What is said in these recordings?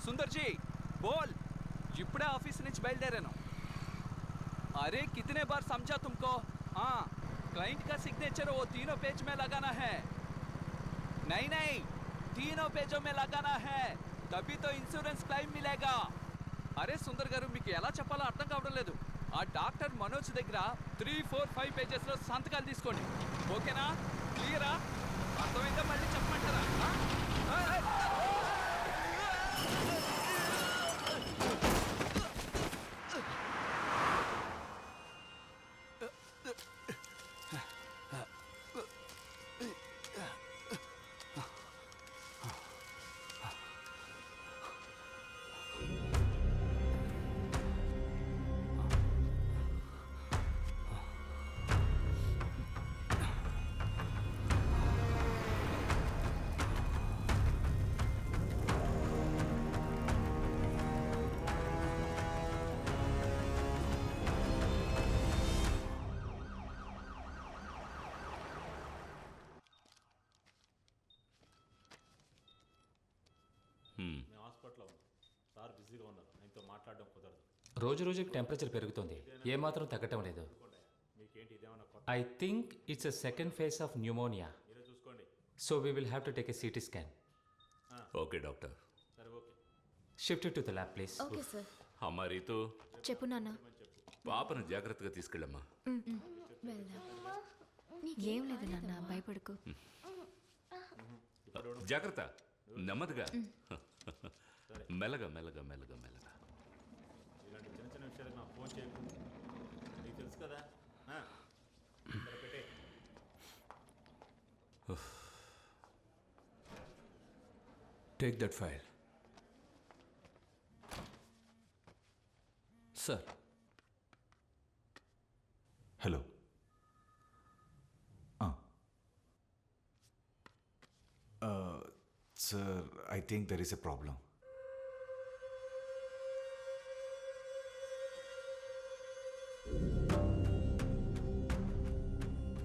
सुंदर जी बोल इपड़े ऑफिस నుంచి బయలుదేరాను अरे कितने बार समझा तुमको क्लाइंट का सिग्नेचर वो तीनों पेज में लगाना है नहीं तीनों पेजों में लगाना है तभी तो इंश्योरेंस क्लेम मिलेगा अरे सुंदर गारू మీకు ఎలా చెప్పాలో అర్థం కావడం లేదు ఆ డాక్టర్ మనోజ్ దగ్గర 3 4 5 పేజెస్ లో సంతకాలు తీసుకోండి ఓకేనా క్లియరా అర్థమైందా మళ్ళీ చెప్పమంటారా రోజు రోజుకి టెంపరేచర్ పెరుగుతుంది ఏమాత్రం తగ్గటం లేదు I think it's a second phase of pneumonia so we will have to take a CT scan okay doctor shift to the lab please okay sir అమ్మా రీతు చెప్పు నాన్న పాపను జాగ్రత్తగా తీసుకెళ్ళమ్మా వెళ్దాం ఏం లేదు నాన్న భయపడకు జాగ్రత్త నెమ్మదిగా మెల్లగా మెల్లగా మెల్లగా మెల్లగా ఇలాంటి చిన్న చిన్న విషయాలకు నాకు ఫోన్ చేయకు నీకు తెలుసు కదా పెట్టే take that file sir hello sir I think there is a problem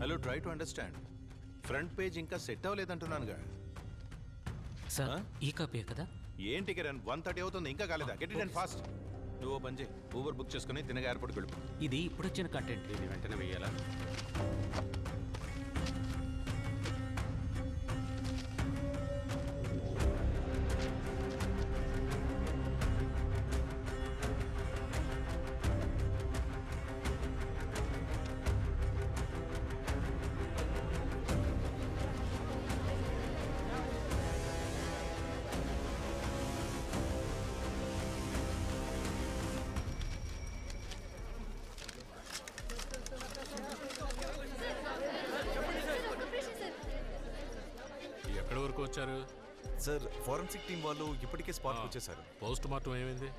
hello try to understand front page ఇంకా సెట్ అవ్వలేదంటున్నానుగా సార్ ఈ కాపీ కదా ఏంటి కిరణ్ 1:30 అవుతుంది ఇంకా కాలేదా గెట్ ఇట్ అండ్ ఫాస్ట్ నువ్వు పని చేయి ఊబర్ బుక్ చేసుకుని తినగా ఎయిర్పోర్ట్కి వెళ్ళిపో ఇది ఇప్పుడు వచ్చిన కంటెంట్ ఇది వెంటనే వెయ్యాలా ఎక్కడి వరకు వచ్చారు సార్ ఫోరెన్సిక్ టీం వాళ్ళు ఇప్పటికే స్పాట్కి వచ్చేసారు పోస్ట్ మార్టం ఏమైంది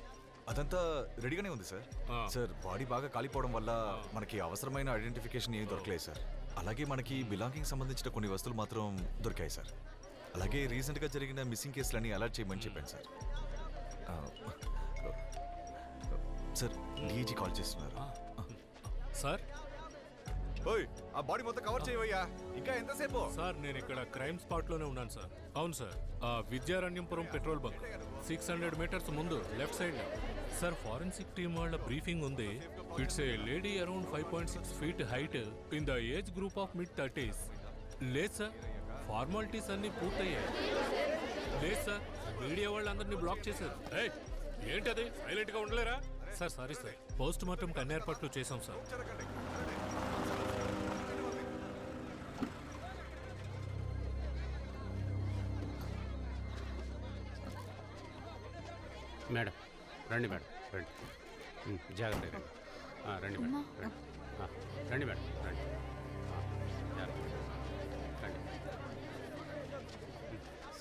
అదంతా రెడీగానే ఉంది సార్ సార్ బాడీ బాగా కాలిపోవడం వల్ల మనకి అవసరమైన ఐడెంటిఫికేషన్ ఏమీ దొరకలేదు సార్ అలాగే మనకి బిలాంగింగ్ సంబంధించిన కొన్ని వస్తువులు మాత్రం దొరికాయి సార్ అలాగే రీసెంట్గా జరిగిన మిస్సింగ్ కేసులన్నీ అలర్ట్ చేయమని చెప్పాను సార్ సార్ డీజీ కాల్ చేస్తున్నారు సార్ ఓయ్ ఆ బాడీ మొత్తం కవర్ చేయవయ్యా ఇంకా ఎంతసేపు సార్ నేను ఇక్కడ క్రైమ్ స్పాట్ లోనే ఉన్నాను సార్ అవును సార్ విద్యారణ్యంపురం పెట్రోల్ బంక్ 600 మీటర్స్ ముందు left side sir forensic team వాళ్ళ బ్రీఫింగ్ ఉంది it's a lady around 5.6 feet height in the age group of mid-30s లేదు సార్ ఫార్మాలిటీస్ అన్ని పూర్తయ్యాయి లేదు సార్ మీడియా వాళ్ళందరినీ బ్లాక్ చేశారు ఏంటది సైలెంట్ గా ఉండలేరా sir sorry sir post mortem అన్ని ఏర్పాట్లు చేశాం సార్ మేడం రండి మేడం రండి జాగ్రత్త రండి మేడం రండి మేడం రండి రండి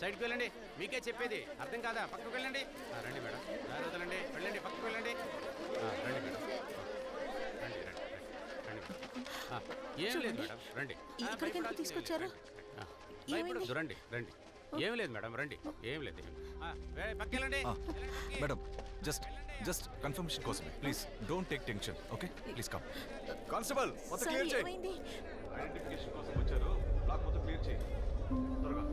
సైడ్కి వెళ్ళండి మీకే చెప్పేది అర్థం కాదా పక్కకు వెళ్ళండి రండి మేడం దారి వదలండి వెళ్ళండి పక్కకు వెళ్ళండి రండి మేడం రండి రండి రండి ఏం లేదు మేడం రండి తీసుకొచ్చారు రండి రండి ఏం లేదు మేడం రండి ఏం లేదు పక్కెళ్ళండి మేడం జస్ట్ కన్ఫర్మేషన్ కోసమే please don't take tension okay please come constable మొత్తం క్లియర్ చేయి ఐడెంటిఫికేషన్ కోసం వచ్చారు బ్లాక్ మొత్తం క్లియర్ చేయి త్వరగా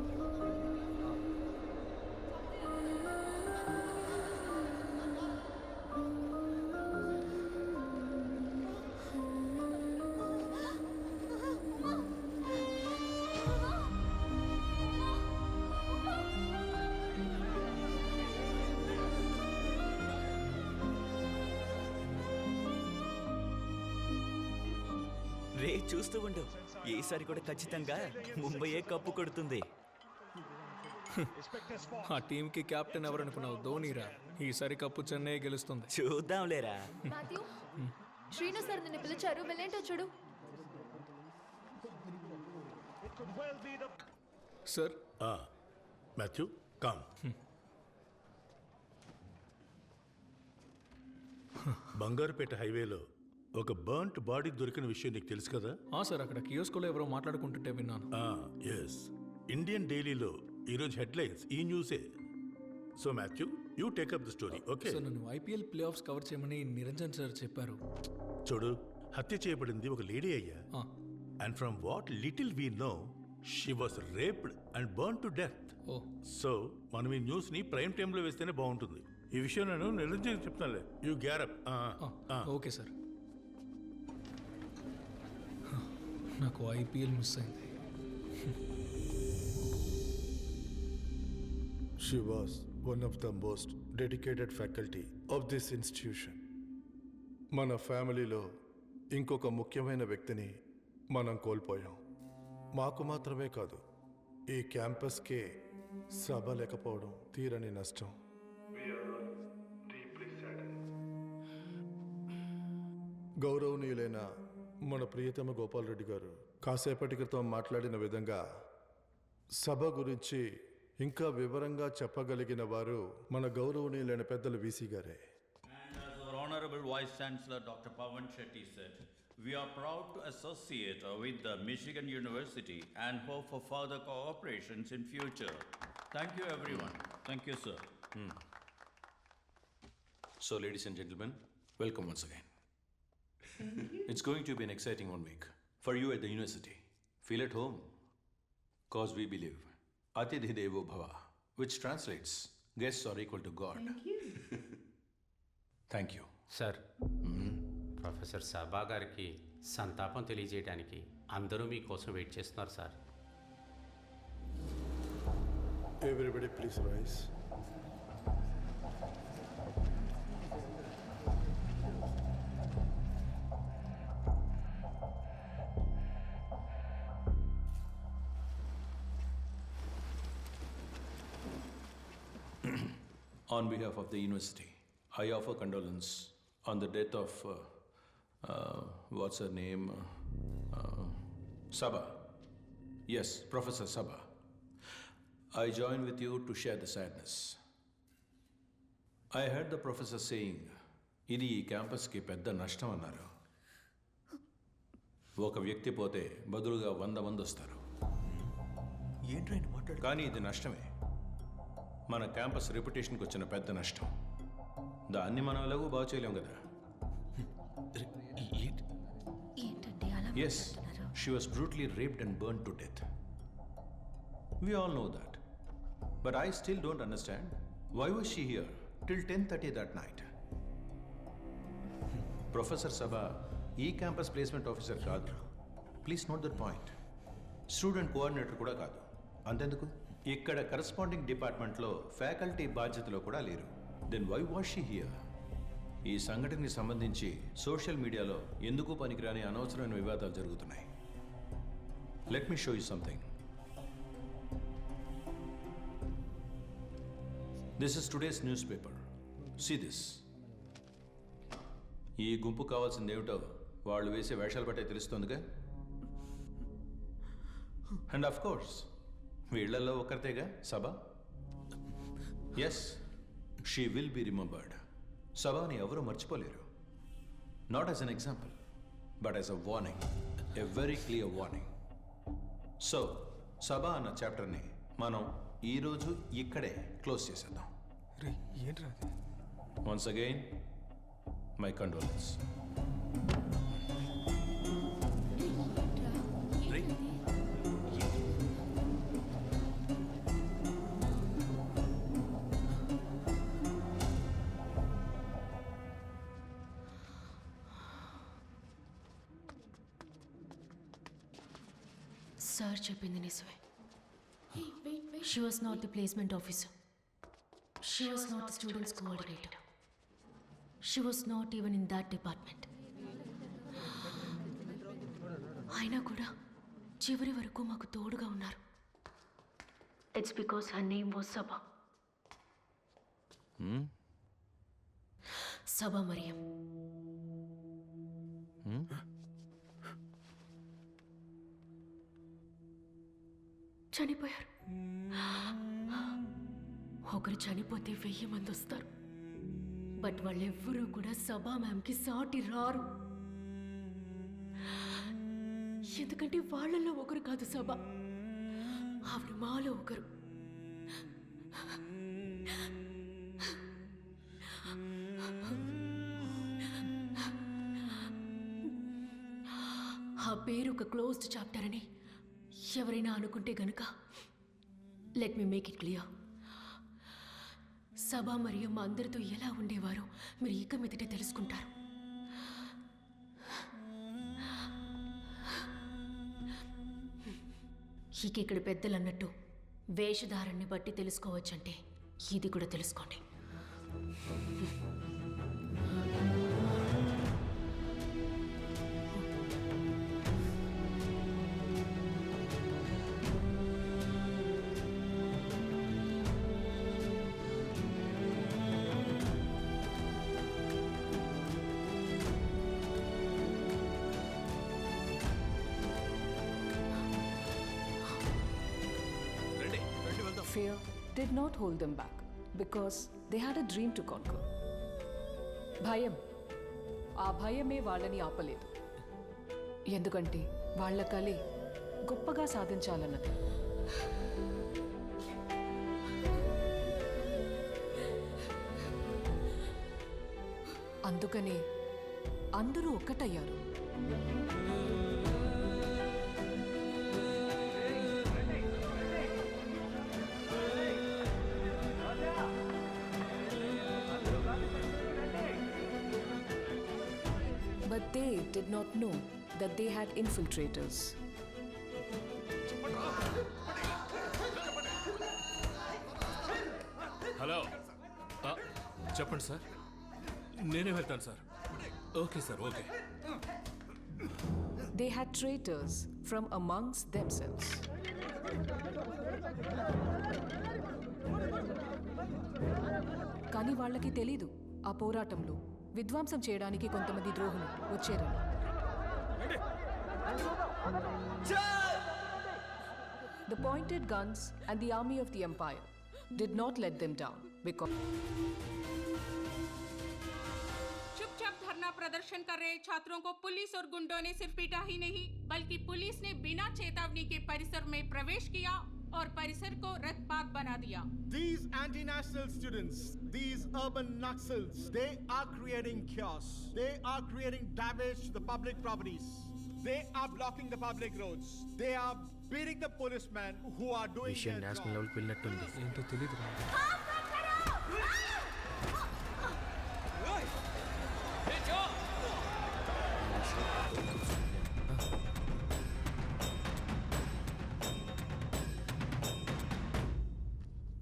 చూస్తూ ఉండు, ఈసారి కూడా ఖచ్చితంగా ముంబైయే కప్పు కొడుతుంది. ఆ టీంకి కెప్టెన్ ఎవరు అనుకున్నావు? ధోనీరా. ఈసారి కప్పు చెన్నై గెలుస్తుంది. చూద్దాంలేరా. మాథ్యూ, శ్రీను సార్ నిన్ను పిలిచారు, వెళ్ళేంటో చూడు. Sir Matthew com. బంగారుపేట హైవేలో ఒక బర్న్ట్ బాడీ దొరికిన విషయం నీకు తెలుసు కదా? సార్, అక్కడ కియోస్కోలో ఎవరో మాట్లాడుకుంటుంటే విన్నాను. ఎస్, ఇండియన్ డైలీలో ఈరోజు హెడ్లైన్స్ ఈ న్యూసే. So Matthew, you take up the story, okay? Sir, నన్ను ఐపీఎల్ ప్లే ఆఫ్స్ కవర్ చేయమని నిరంజన్ సార్ చెప్పారు. చూడు, హత్య చేయబడింది ఒక లేడీ అయ్యా. And from what little we know, she was raped and burn to death. So మనం ఈ న్యూస్ ని ప్రైమ్ టైమ్ లో వేస్తేనే బాగుంటుంది. ఈ విషయం నేను నిరంజన్ చెప్తానులే. You get up. Okay sir. నాకు ఐపీఎల్ మిస్ అయింది. She was one of the most dedicated faculty of this institution. మన ఫ్యామిలీలో ఇంకొక ముఖ్యమైన వ్యక్తిని మనం కోల్పోయాం. మాకు మాత్రమే కాదు, ఈ క్యాంపస్కే సభ లేకపోవడం తీరని నష్టం. గౌరవనీయులైన మన ప్రియతమ గోపాల్ రెడ్డి గారు కాసేపటి క్రితం మాట్లాడిన విధంగా సభ గురించి ఇంకా వివరంగా చెప్పగలిగిన వారు మన గౌరవనీయులైన పెద్దలు వీసీ గారే. Honorable Vice Chancellor Dr. Pawan Shetty said, we are proud to associate with the Michigan University and hope for further cooperations in future. Thank you everyone. Thank you, sir. So ladies and gentlemen, welcome once again. It's going to be an exciting 1 week for you at the university. Feel at home, cause we believe Atidhi Devo Bhava, which translates guests are equal to God. Thank you. Thank you. Sir, professor సభా గారికి సంతాపం తెలియజేయడానికి అందరూ మీకోసం wait చేస్తున్నారు sir. Everybody please rise. On behalf of the university, I offer condolence on the death of, what's her name? Sabha. Yes, Professor Sabha. I join with you to share the sadness. I heard the professor saying, ఇది ఈ క్యాంపస్కి పెద్ద నష్టం అన్నారు. ఒక వ్యక్తి పోతే బదులుగా 100 మంది వస్తారు. కానీ ఇది నష్టమే. మన క్యాంపస్ రెప్యుటేషన్కి వచ్చిన పెద్ద నష్టం. దాన్ని మనం ఎలాగో బాగు చేయలేం కదా. Yes, she was brutally raped and burned to death. We all know that. But I still don't understand why was she here till 10:30 that night. Professor Sabha, ఈ క్యాంపస్ ప్లేస్మెంట్ ఆఫీసర్ కాదు. Please note that point. Student coordinator కూడా కాదు. అంతెందుకు, ఇక్కడ corresponding డిపార్ట్మెంట్లో faculty బాధ్యతలో కూడా లేరు. Then why was she here? ఈ సంఘటనకి సంబంధించి సోషల్ మీడియాలో ఎందుకు పనికిరాని అనవసరమైన వివాదాలు జరుగుతున్నాయి. Let me show you something. This is today's newspaper. See this. ఈ గుంపు కావాల్సింది ఏమిటో వాళ్ళు వేసే వేషాలు బట్టే తెలుస్తుందిగా. అండ్ ఆఫ్ కోర్స్ వీళ్లలో ఒకరితేగా Sabha. Yes, she will be remembered. సభని ఎవరూ మర్చిపోలేరు. Not as an example, but as a warning, a very clear warning. So Sabha అన్న చాప్టర్ని మనం ఈరోజు ఇక్కడే క్లోజ్ చేసేద్దాం. Once again my condolence. Sir చెప్పింది నిజమే. She was not the placement officer. She was not the students coordinator. She was not even in that department. అయినా కూడా చివరి వరకు మాకు తోడుగా ఉన్నారు. It's because her name was Saba. Saba Mariam. చనిపోయారు. ఒకరు చనిపోతే 1000 మంది వస్తారు. బట్ వాళ్ళెవ్వరూ కూడా సబా మ్యామ్కి సాటి రారు. ఎందుకంటే వాళ్ళల్లో ఒకరు కాదు సబా, ఆవిడ మాలో ఒకరు. ఆ పేరు ఒక క్లోజ్డ్ చాప్టర్ అని ఎవరైనా అనుకుంటే గనుక let me make it clear. Saba మరియు మా అందరితో ఎలా ఉండేవారో మీరు ఇక మీదటే తెలుసుకుంటారు. ఇక ఇక్కడ పెద్దలు అన్నట్టు వేషధారాన్ని బట్టి తెలుసుకోవచ్చంటే ఇది కూడా తెలుసుకోండి. Fear did not hold them back because they had a dream to conquer. భయం, ఆ భయమే వాళ్ళని ఆపలేదు. ఎందుకంటే వాళ్ళ కలే గొప్పగా సాధించాలన్నది. అందుకనే అందరూ ఒక్కటయ్యారు. But they did not know that they had infiltrators. Hello, చెప్పండి సార్. నేనే వెళ్తాను sir. Okay sir, okay. They had traitors from amongst themselves. కానీ వాళ్ళకి తెలీదు ఆ పోరాటంలో విధ్వంసం చేయడానికి కొంతమంది ద్రోహులు వచ్చారని. The pointed guns and the army of the empire did not let them down because चुपचाप धरना प्रदर्शन कर रहे छात्रों को पुलिस और गुंडों ने सिर्फ पीटा ही नहीं बल्कि पुलिस ने बिना चेतावनी के परिसर में प्रवेश किया और परिसर को रक्तपात बना दिया. These anti-national students, these urban Naxals, they are creating chaos. They are creating damage to the public properties. They are blocking the public roads. They are beating the policemen who are doing their job. National లెవెల్కి వెళ్ళినట్టుంది. ఏంటో తెలియదు.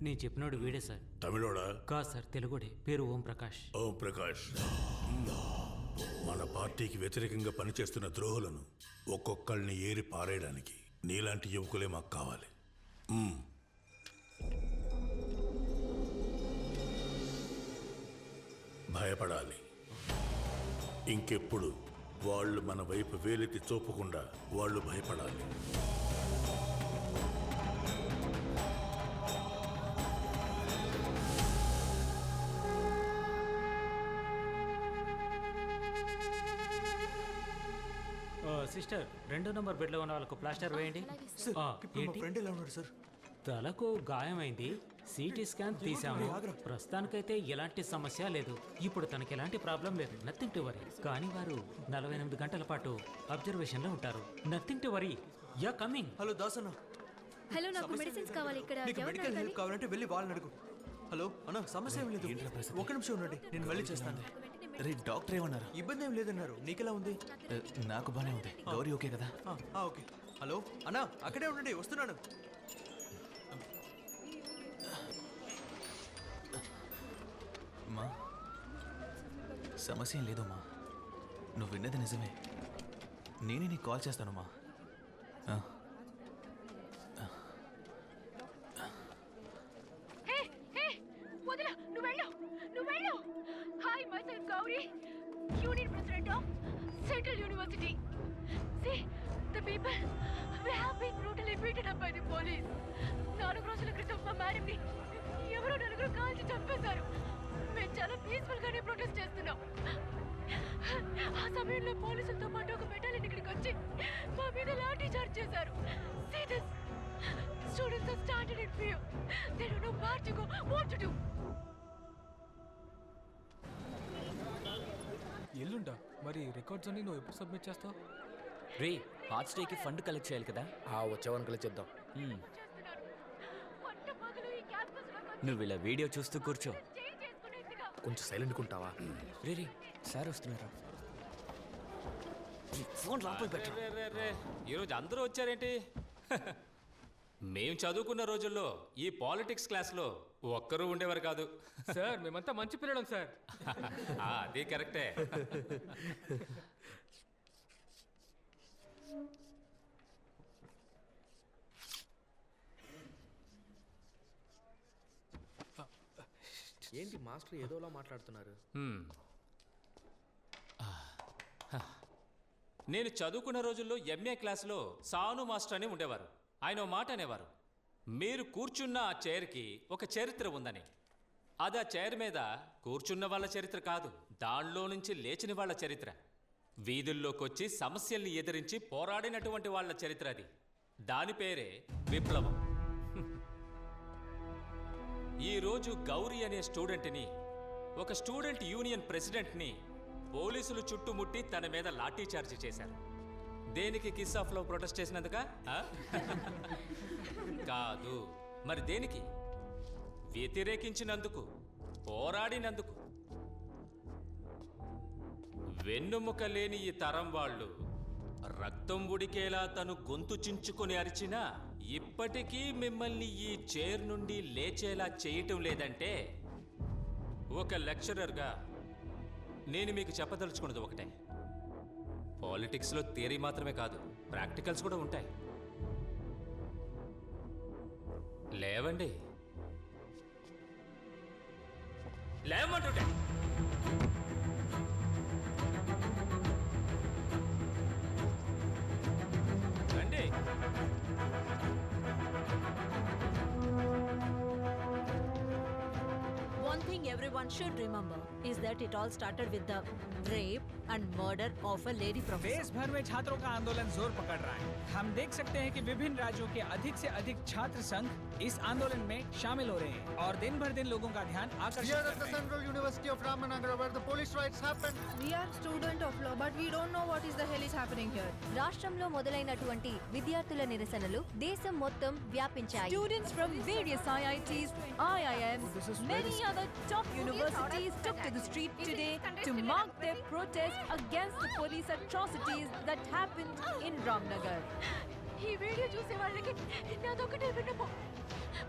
నేను చెప్పినోడు వీడే sir. తమిళోడా? కాదు sir, తెలుగుడే. పేరు ఓం ప్రకాష్. ఓం ప్రకాష్. మన పార్టీకి వ్యతిరేకంగా పనిచేస్తున్న ద్రోహులను ఒక్కొక్కళ్ళని ఏరి పారేయడానికి నీలాంటి యువకులే మాకు కావాలి. భయపడాలి. ఇంకెప్పుడు వాళ్ళు మన వైపు వేలెత్తి చూపకుండా వాళ్ళు భయపడాలి. సిస్టర్, 2 నంబర్ బెడ్లో ఉన్న వాళ్ళకు ప్లాస్టర్ వేయండి. తలకు గాయమైంది. సిటీ స్కాన్ తీసాము. ప్రస్తుతానికైతే ఎలాంటి సమస్య లేదు. ఇప్పుడు తనకి ఎలాంటి ప్రాబ్లం లేదు. Nothing to worry. కానీ వారు 48 గంటల పాటు అబ్జర్వేషన్లో ఉంటారు. Nothing to worry. Yeah coming. Hello Dasanna. Hello, నాకు మెడిసిన్స్ కావాలి. ఇక్కడ నీకు మెడికల్ హెల్ప్ కావాలంటే వెళ్ళి వాళ్ళని అడుగు. హలో అన్న, సమస్య ఏం లేదు. ఒక నిమిషం ఉండండి, నేను వెళ్ళి చేస్తాను. రే, డాక్టర్ ఏమన్నారు? ఇబ్బంది ఏం లేదన్నారు. నీకెలా ఉంది? నాకు బానే ఉంది. గౌరీ ఓకే కదా? ఓకే. హలో అన్న, అక్కడే ఉండండి, వస్తున్నాను. మా సమస్య ఏం లేదమ్మా. నువ్వు విన్నది నిజమే. నేనే నీకు కాల్ చేస్తానమ్మా. వదలా, నువ్వు వెళ్ళు. Hi, myself Gauri, Union President of Central University. See, the people, we have been brutally beaten up by the police. 4 రోజుల క్రితం మా మేడంని ఎవరో 4 కాల్చి చంపేశారు. మేము చాలా పీస్ఫుల్ గానే ప్రొటెస్ట్ చేస్తున్నాం. ఆ సమయంలో పోలీసులతో పాటు ఒక బెటాలియన్ ఇక్కడికి వచ్చి మా మీద లాఠీ చార్జ్ చేశారు. See this. Students are started in fear. They don't know where to go, what to do. ఎల్లుండా మరి రికార్డ్స్ అన్ని నువ్వు ఎప్పుడు సబ్మిట్ చేస్తావు? రే ఆర్ట్స్ డేకి ఫండ్ కలెక్ట్ చేయాలి కదా. వచ్చేవాన్ని కలెక్ట్ చేద్దాం. నువ్వు ఇలా వీడియో చూస్తూ కూర్చో. కొంచెం సైలెంట్ ఉంటావా? రే సార్ వస్తున్నారా? ఫోన్ లోపల పెట్టు. ఈరోజు అందరూ వచ్చారేంటి? మేం చదువుకున్న రోజుల్లో ఈ పాలిటిక్స్ క్లాస్లో ఒక్కరూ ఉండేవారు కాదు సార్. మేమంతా మంచి పిల్లడం సార్. అది కరెక్టే. ఏంటి మాస్టర్ ఏదోలా మాట్లాడుతున్నారు? నేను చదువుకున్న రోజుల్లో ఎంఏ క్లాస్లో సాను మాస్టర్ అని ఉండేవారు. ఆయన ఓ మాట అనేవారు, మీరు కూర్చున్న ఆ చైర్కి ఒక చరిత్ర ఉందని. అది ఆ చైర్ మీద కూర్చున్న వాళ్ళ చరిత్ర కాదు, దానిలో నుంచి లేచిన వాళ్ళ చరిత్ర. వీధుల్లోకి వచ్చి సమస్యల్ని ఎదిరించి పోరాడినటువంటి వాళ్ళ చరిత్ర అది. దాని పేరే విప్లవం. ఈరోజు గౌరీ అనే స్టూడెంట్ని, ఒక స్టూడెంట్ యూనియన్ ప్రెసిడెంట్ని పోలీసులు చుట్టుముట్టి తన మీద లాఠీ చార్జ్ చేశారు. దేనికి? కిస్ ఆఫ్ లవ్ ప్రొటెస్ట్ చేసినందుక? కాదు. మరి దేనికి? వ్యతిరేకించినందుకు, పోరాడినందుకు. వెన్నుముక లేని ఈ తరం వాళ్ళు రక్తం ఉడికేలా తను గొంతు చించుకొని అరిచినా ఇప్పటికీ మిమ్మల్ని ఈ చైర్ నుండి లేచేలా చేయటం లేదంటే, ఒక లెక్చరర్గా నేను మీకు చెప్పదలుచుకున్నది ఒకటే, పాలిటిక్స్లో థియరీ మాత్రమే కాదు, ప్రాక్టికల్స్ కూడా ఉంటాయి. లేవండి, లేవమంటుంటే. రండి. One thing everyone should remember is that it all started with the rape and murder of a lady professor. देश भर में छात्रों का आंदोलन जोर पकड़ रहा है. हम देख सकते हैं कि विभिन्न राज्यों के अधिक से अधिक छात्र संघ इस आंदोलन में शामिल हो रहे हैं और दिन भर दिन लोगों का ध्यान आकर्षित कर रहे हैं. Central University of Ramanagara, where the police riots happened. We are student of law, but we don't know what is the hell is happening here. రాష్ట్రంలో మొదలైనటువంటి విద్యార్థుల నిరసనలు దేశం మొత్తం వ్యాపించాయి. Students from various IITs, IIMs, many other top universities took to the street today to mark their protest against the police atrocities that happened in Ramnagar. ఈ video చూసే వాళ్ళకి నాదొకటే విన్నపం.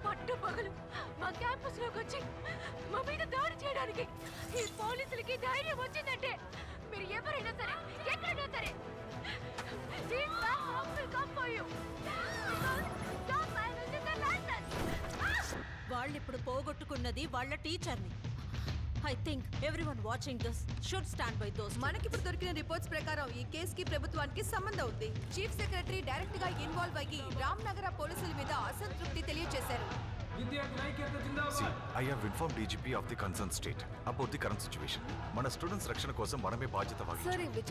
పట్టు పగలు మా క్యాంపస్ లోకి వచ్చి మా మీద దాడి చేయడానికి ఈ పోలీసులకి ధైర్యం వచ్చిందంటే, మీరు ఎవరైనా సరే, ఎక్కడైనా సరే, these bad cops will come for you. Because your silence is a license. వాళ్ళిప్పుడు పోగొట్టుకున్నది వాళ్ళ టీచర్ని. I think everyone watching this should stand by those. మనకిప్పుడు దొరికిన రిపోర్ట్స్ ప్రకారం ఈ కేసుకి ప్రభుత్వానికి సంబంధం ఉంది. చీఫ్ సెక్రటరీ డైరెక్ట్ గా ఇన్వాల్వ్ అయ్యి రామ్నగర పోలీసుల మీద అసంతృప్తి తెలియజేశారు. I have informed DGP of the concerned state about the current situation. మన స్టూడెంట్స్ రక్షణ కోసం మనమే బాధ్యత వహించాలి.